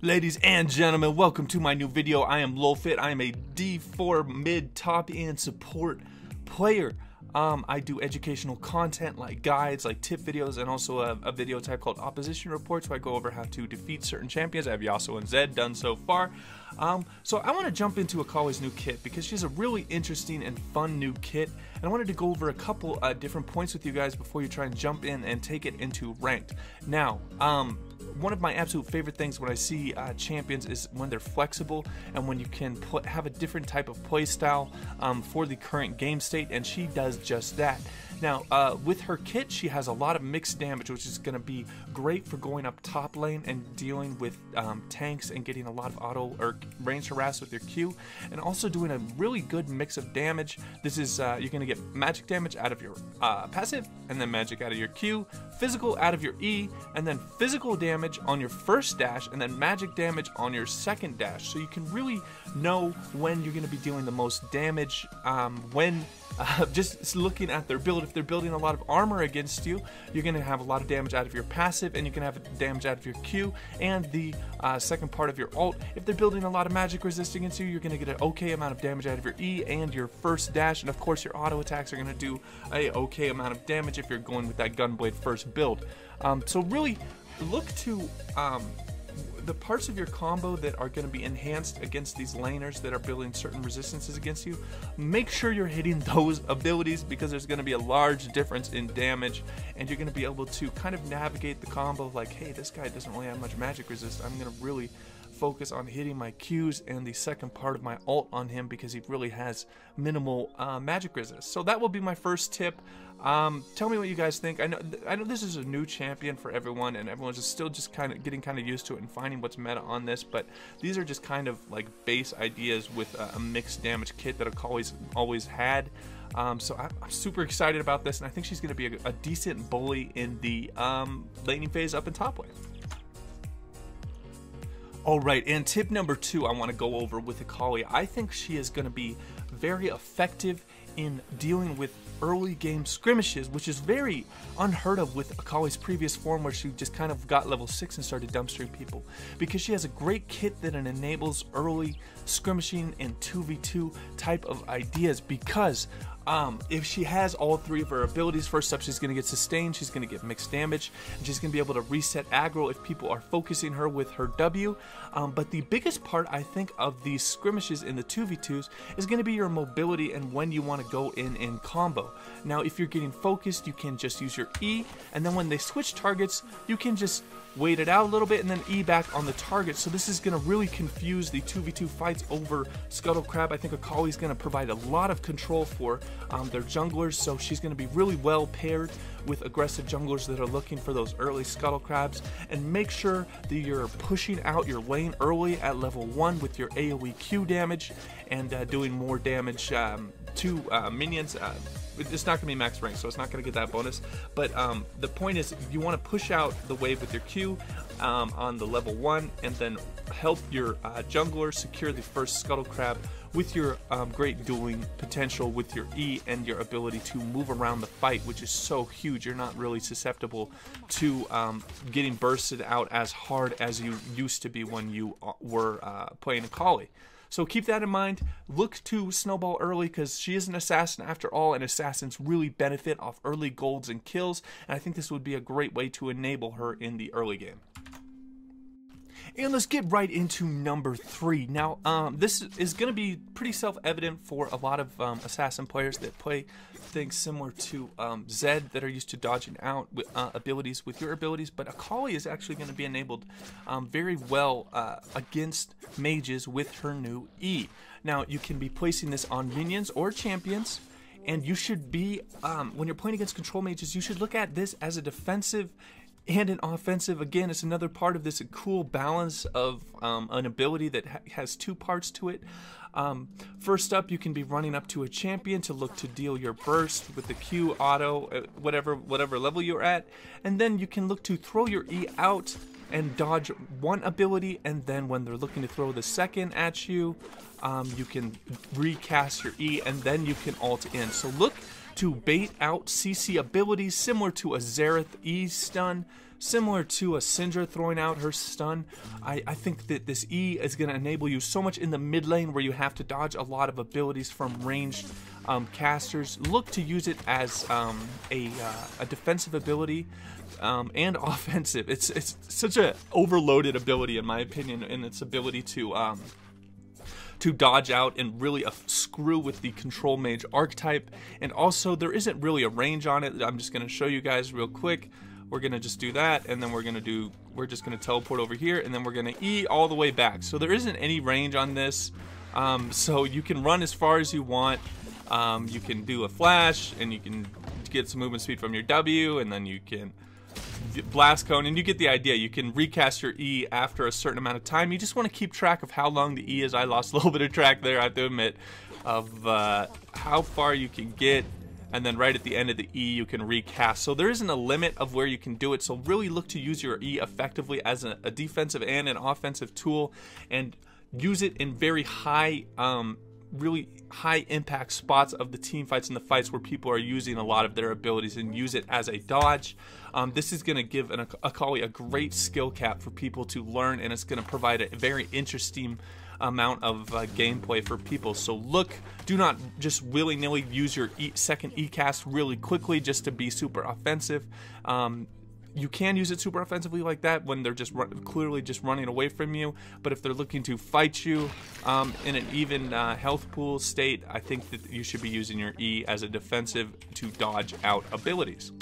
Ladies and gentlemen, welcome to my new video. I am LowFit. I am a D4 mid, top, and support player. I do educational content like guides, like tip videos, and also a video type called Opposition Reports where I go over how to defeat certain champions. I have Yasuo and Zed done so far. So I want to jump into Akali's new kit because she's a really interesting and fun new kit. And I wanted to go over a couple different points with you guys before you try and jump in and take it into ranked. Now, one of my absolute favorite things when I see champions is when they're flexible and when you can have a different type of play style for the current game state, and she does just that. Now, with her kit, she has a lot of mixed damage, which is going to be great for going up top lane and dealing with tanks and getting a lot of auto or range harass with your Q, and also doing a really good mix of damage. This is you're going to get magic damage out of your passive, and then magic out of your Q, physical out of your E, and then physical damage on your first dash, and then magic damage on your second dash. So you can really know when you're going to be dealing the most damage just looking at their build. If they're building a lot of armor against you, you're going to have a lot of damage out of your passive, and you can have damage out of your Q and the second part of your ult. If they're building a lot of magic resist against you, you're going to get an okay amount of damage out of your E and your first dash, and of course your auto attacks are going to do a okay amount of damage if you're going with that Gunblade first build. So really look to the parts of your combo that are going to be enhanced against these laners that are building certain resistances against you. Make sure you're hitting those abilities, because there's going to be a large difference in damage, and you're going to be able to kind of navigate the combo like, hey, this guy doesn't really have much magic resist. I'm going to really focus on hitting my Qs and the second part of my ult on him because he really has minimal magic resist. So that will be my first tip. Tell me what you guys think. I know this is a new champion for everyone, and everyone's just still kind of getting used to it and finding what's meta on this, but these are just kind of like base ideas with a mixed damage kit that Akali's always had. So I'm super excited about this, and I think she's going to be a decent bully in the laning phase up in top lane. Alright, and tip number 2 I want to go over with Akali. I think she is going to be very effective in dealing with early game skirmishes, which is very unheard of with Akali's previous form, where she just kind of got level 6 and started dumpstering people, because she has a great kit that enables early skirmishing and 2v2 type of ideas. Because if she has all three of her abilities, first up, she's going to get sustained, she's going to get mixed damage, and she's going to be able to reset aggro if people are focusing her with her W. But the biggest part, I think, of these skirmishes in the 2v2s is going to be your mobility and when you want to go in combo. Now, if you're getting focused, you can just use your E, and then when they switch targets, you can just wait it out a little bit and then E back on the target. So this is going to really confuse the 2v2 fights over Scuttle Crab. I think Akali's going to provide a lot of control for their junglers, so she's going to be really well paired with aggressive junglers that are looking for those early Scuttle Crabs. And make sure that you're pushing out your lane early at level 1 with your AoE Q damage and doing more damage to minions. It's not going to be max rank, so it's not going to get that bonus, but the point is you want to push out the wave with your Q on the level 1, and then help your jungler secure the first Scuttle Crab with your great dueling potential with your E and your ability to move around the fight, which is so huge. You're not really susceptible to getting bursted out as hard as you used to be when you were playing Akali. So keep that in mind. Look to snowball early, because she is an assassin after all, and assassins really benefit off early golds and kills, and I think this would be a great way to enable her in the early game. And let's get right into number 3. Now, this is going to be pretty self-evident for a lot of assassin players that play things similar to Zed, that are used to dodging out with, abilities with your abilities, but Akali is actually going to be enabled very well against mages with her new E. Now, you can be placing this on minions or champions, and you should be, when you're playing against control mages, you should look at this as a defensive and an offensive. Again, it's another part of this cool balance of an ability that has two parts to it. First up, you can be running up to a champion to look to deal your burst with the Q auto, whatever level you're at, and then you can look to throw your E out and dodge one ability, and then when they're looking to throw the second at you, you can recast your E, and then you can ult in. So look to bait out CC abilities similar to a Xerath E stun, similar to a Syndra throwing out her stun. I think that this E is going to enable you so much in the mid lane where you have to dodge a lot of abilities from ranged casters. Look to use it as a defensive ability and offensive. It's such a overloaded ability in my opinion, in its ability to dodge out and really screw with the control mage archetype. And also there isn't really a range on it. I'm just going to show you guys real quick. We're going to just do that, and then we're just going to teleport over here, and then we're going to E all the way back. So there isn't any range on this. So you can run as far as you want. You can do a flash, and you can get some movement speed from your W, and then you can blast cone, and you get the idea. You can recast your E after a certain amount of time. You just want to keep track of how long the E is. I lost a little bit of track there, I have to admit, of how far you can get. And then right at the end of the E, you can recast. So there isn't a limit of where you can do it. So really look to use your E effectively as a defensive and an offensive tool, and use it in very high, really high impact spots of the team fights and the fights where people are using a lot of their abilities, and use it as a dodge. This is going to give an Akali a great skill cap for people to learn, and it's going to provide a very interesting amount of gameplay for people. So do not just willy-nilly use your second E cast really quickly just to be super offensive. You can use it super offensively like that when they're just clearly just running away from you, but if they're looking to fight you in an even health pool state, I think that you should be using your E as a defensive to dodge out abilities.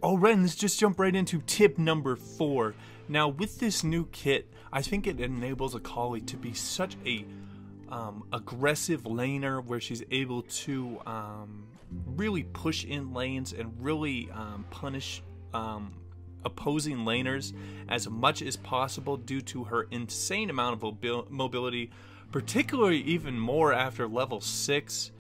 Alright, let's just jump right into tip number 4. Now, with this new kit, I think it enables Akali to be such a aggressive laner, where she's able to really push in lanes and really punish opposing laners as much as possible due to her insane amount of mobility, particularly even more after level 6.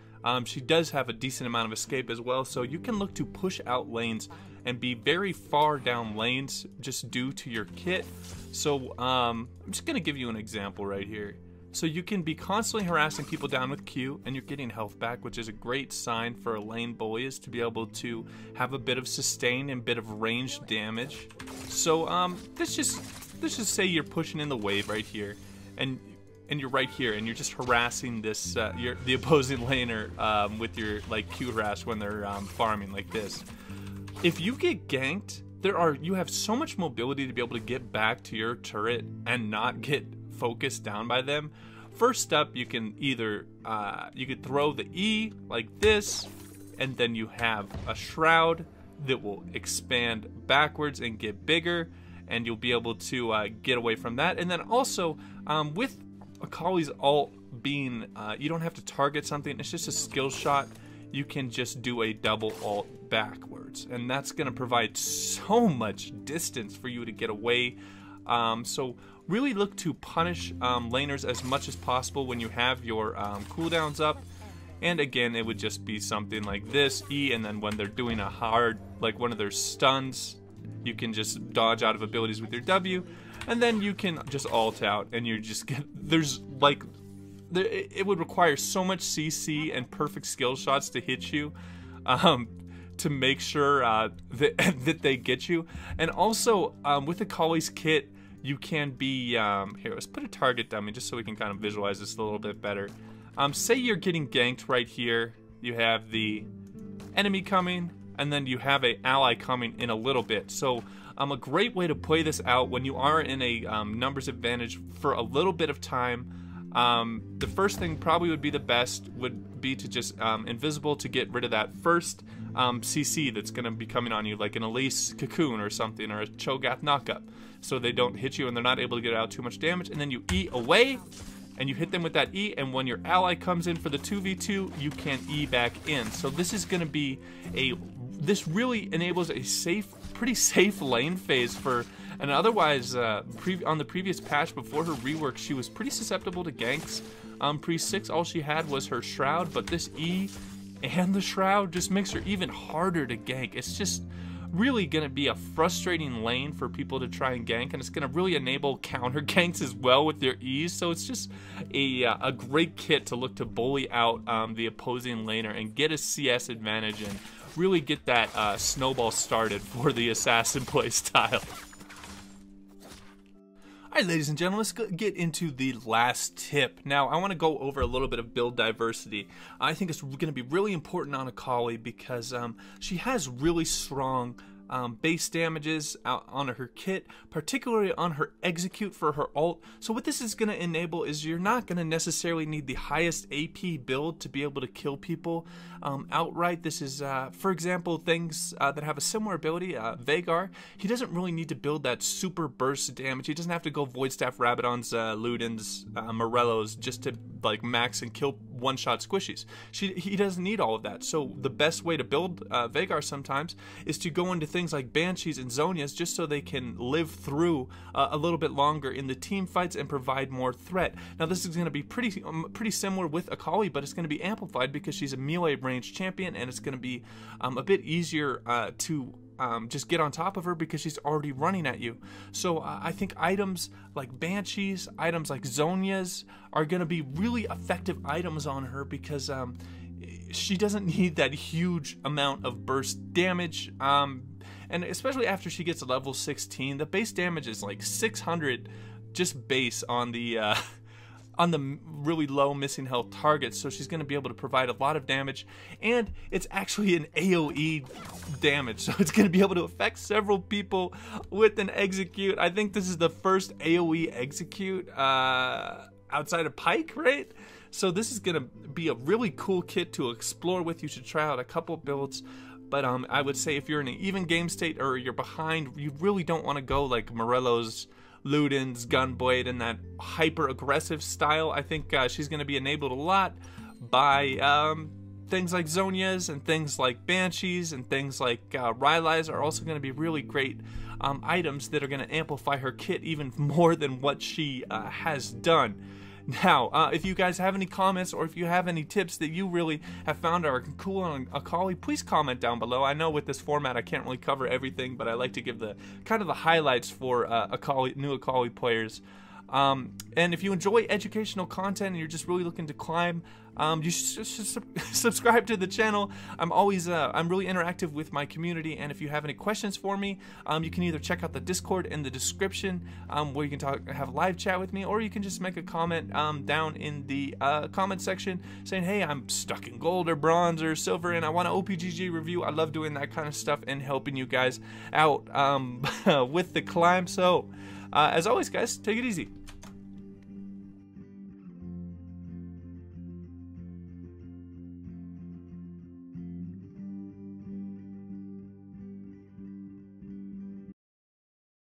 She does have a decent amount of escape as well, so you can look to push out lanes and be very far down lanes just due to your kit. So I'm just going to give you an example right here. So you can be constantly harassing people down with Q, and you're getting health back, which is a great sign for a lane bully, is to be able to have a bit of sustain and bit of ranged damage. So let's just say you're pushing in the wave right here, and you're right here, and you're just harassing this the opposing laner with your Q harass when they're farming like this. If you get ganked, you have so much mobility to be able to get back to your turret and not get focused down by them. First up, you can either you could throw the E like this, and then you have a shroud that will expand backwards and get bigger, and you'll be able to get away from that. And then also with Akali's ult being you don't have to target something, it's just a skill shot. You can just do a double ult backwards, and that's going to provide so much distance for you to get away. So really look to punish laners as much as possible when you have your cooldowns up. And again, it would just be something like this, E, and then when they're doing a hard, like one of their stuns, you can just dodge out of abilities with your W, and then you can just ult out, and you just get, it would require so much CC and perfect skill shots to hit you to make sure that they get you. And also with Akali's kit, you can be here, let's put a target dummy just so we can kind of visualize this a little bit better. Say you're getting ganked right here, you have the enemy coming, and then you have an ally coming in a little bit. So a great way to play this out when you are in a numbers advantage for a little bit of time. The first thing probably would be the best would be to just invisible to get rid of that first CC that's going to be coming on you, like an Elise Cocoon or something, or a Cho'Gath knockup, so they don't hit you and they're not able to get out too much damage. And then you E away, and you hit them with that E, and when your ally comes in for the 2v2, you can E back in. So this is going to be this really enables a pretty safe lane phase for. And otherwise, on the previous patch before her rework, she was pretty susceptible to ganks. Pre-6, all she had was her Shroud, but this E and the Shroud just makes her even harder to gank. It's just really going to be a frustrating lane for people to try and gank, and it's going to really enable counter ganks as well with their E's. So it's just a great kit to look to bully out the opposing laner and get a CS advantage and really get that snowball started for the assassin play style. Alright, ladies and gentlemen, let's get into the last tip. Now, I want to go over a little bit of build diversity. I think it's going to be really important on Akali because she has really strong base damages out on her kit, particularly on her execute for her ult. So what this is going to enable is you're not going to necessarily need the highest AP build to be able to kill people outright. This is, for example, things that have a similar ability. Veigar, he doesn't really need to build that super burst damage. He doesn't have to go Void Staff, Rabadons, Ludens, Morellos just to like max and kill one-shot squishies. He doesn't need all of that. So the best way to build Veigar sometimes is to go into things like Banshees and Zhonya's just so they can live through a little bit longer in the team fights and provide more threat. Now this is going to be pretty similar with Akali, but it's going to be amplified because she's a melee range champion, and it's going to be a bit easier to just get on top of her because she's already running at you. So I think items like Banshees, items like Zhonya's are going to be really effective items on her because she doesn't need that huge amount of burst damage. And especially after she gets level 16, the base damage is like 600 just base on the really low missing health targets, so she's going to be able to provide a lot of damage, and it's actually an AoE damage, so it's going to be able to affect several people with an execute. I think this is the first AoE execute outside of Pike, right? So this is going to be a really cool kit to explore with. You should try out a couple builds. But I would say if you're in an even game state or you're behind, you really don't want to go like Morello's, Ludens, Gunblade, and that hyper-aggressive style. I think she's going to be enabled a lot by things like Zhonya's and things like Banshees and things like Rylai's are also going to be really great items that are going to amplify her kit even more than what she has done. Now, if you guys have any comments or if you have any tips that you really have found are cool on Akali, please comment down below. I know with this format I can't really cover everything, but I like to give the kind of the highlights for new Akali players. And if you enjoy educational content and you're just really looking to climb, you should subscribe to the channel. I'm really interactive with my community, and if you have any questions for me, you can either check out the Discord in the description, where you can have a live chat with me, or you can just make a comment down in the comment section saying, hey, I'm stuck in gold or bronze or silver and I want an OPGG review. I love doing that kind of stuff and helping you guys out with the climb. So as always, guys, take it easy.